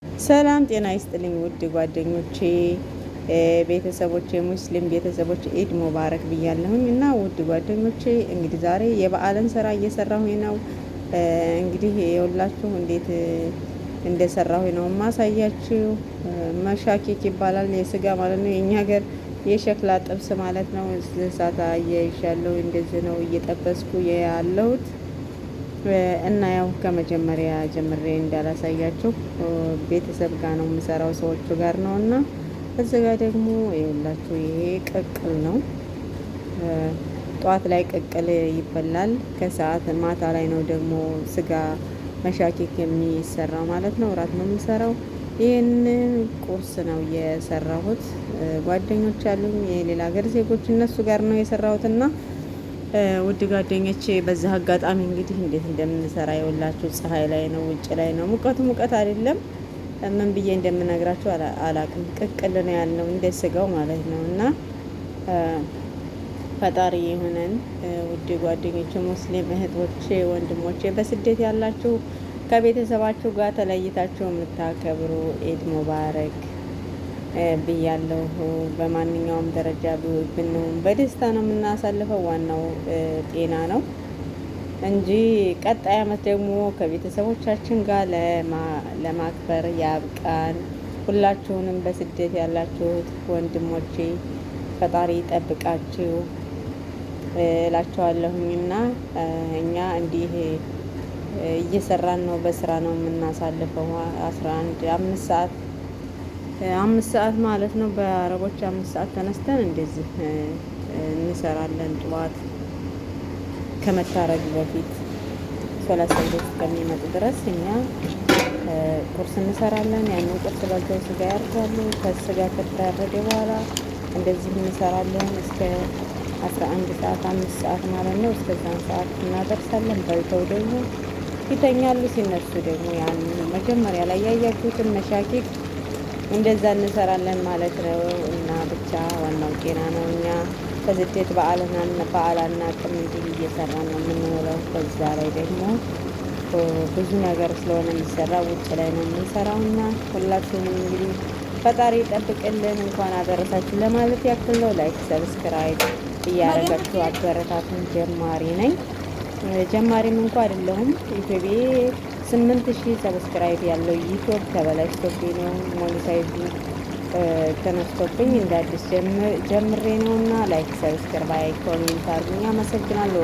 ሰላም ጤና ይስጥልኝ ውድ ጓደኞቼ ቤተሰቦቼ ሙስሊም ቤተሰቦች ኢድ ሙባረክ ብያለሁኝ። እና ውድ ጓደኞቼ እንግዲህ ዛሬ የበዓልን ስራ እየሰራሁኝ ነው። እንግዲህ የሁላችሁ እንዴት እንደሰራሁኝ ነው ማሳያችሁ። መሻኬክ ይባላል የስጋ ማለት ነው። የኛ ሀገር የሸክላ ጥብስ ማለት ነው። እሳት አያይሻለሁ እንደዚህ ነው እየጠበስኩ ያለሁት። እና ያው ከመጀመሪያ ጀምሬ እንዳላሳያችሁ ቤተሰብ ጋር ነው የምሰራው፣ ሰዎቹ ጋር ነው። እና እዚህ ጋር ደግሞ ይኸውላችሁ ይሄ ቅቅል ነው። ጠዋት ላይ ቅቅል ይበላል፣ ከሰዓት ማታ ላይ ነው ደግሞ ስጋ መሻኬክ የሚሰራው ማለት ነው። እራት ነው የምሰራው። ይህን ቁርስ ነው የሰራሁት። ጓደኞች አሉኝ የሌላ ሀገር ዜጎች፣ እነሱ ጋር ነው የሰራሁትና ውድ ጓደኞቼ በዛ አጋጣሚ እንግዲህ እንዴት እንደምንሰራ የወላችሁ ፀሐይ ላይ ነው፣ ውጭ ላይ ነው። ሙቀቱ ሙቀት አይደለም። ምን ብዬ እንደምነግራችሁ አላቅም። ቅቅል ነው ያልነው እንደ ስጋው ማለት ነው። እና ፈጣሪ የሆነን ውድ ጓደኞቼ ሙስሊም እህቶቼ ወንድሞቼ፣ በስደት ያላችሁ ከቤተሰባችሁ ጋር ተለይታችሁ የምታከብሩ ኢድ ሙባረክ ብያለሁ። በማንኛውም ደረጃ ብንሆን በደስታ ነው የምናሳልፈው። ዋናው ጤና ነው እንጂ ቀጣይ ዓመት ደግሞ ከቤተሰቦቻችን ጋር ለማክበር ያብቃን። ሁላችሁንም በስደት ያላችሁት ወንድሞቼ ፈጣሪ ይጠብቃችሁ እላችኋለሁኝና እኛ እንዲህ እየሰራን ነው፣ በስራ ነው የምናሳልፈው። 5 ሰዓት ማለት ነው በአረቦች 5 ሰዓት ተነስተን እንደዚህ እንሰራለን። ጠዋት ከመታረዱ በፊት 30 ሰዎች እስከሚመጡ ድረስ እኛ ቁርስ እንሰራለን። ያንን ቁርስ በልተው ስጋ ያርዳሉ። ከስጋ ከተያረደ በኋላ እንደዚህ እንሰራለን እስከ 11 ሰዓት 5 ሰዓት ማለት ነው። እስከዛን ሰዓት እናደርሳለን። በልተው ደግሞ ይተኛሉ። ሲነሱ ደግሞ ያንን መጀመሪያ ላይ ያያችሁትን መሻኬክ እንደዛ እንሰራለን ማለት ነው። እና ብቻ ዋናው ጤና ነው። እኛ ከስደት በዓላና ቅም እንዲህ እየሰራን ነው የምንውለው። በዛ ላይ ደግሞ ብዙ ነገር ስለሆነ የሚሰራ ውጭ ላይ ነው የምንሰራው። እና ሁላችሁንም እንግዲህ ፈጣሪ ይጠብቅልን። እንኳን አደረሳችሁ ለማለት ያክል ነው። ላይክ ሰብስክራይብ እያደረጋችሁ አበረታቱን። ጀማሪ ነኝ፣ ጀማሪም እንኳ አይደለሁም። ዩቲዩብ 8000 ሰብስክራይብ ያለው ዩቲዩብ ተበላሽቶብኝ ነው፣ ሞኔታይዙ ተነስቶብኝ እንደ አዲስ ጀምሬ ነው። እና ላይክ ሰብስክራይብ ኮሜንት አድርጉኝ። አመሰግናለሁ።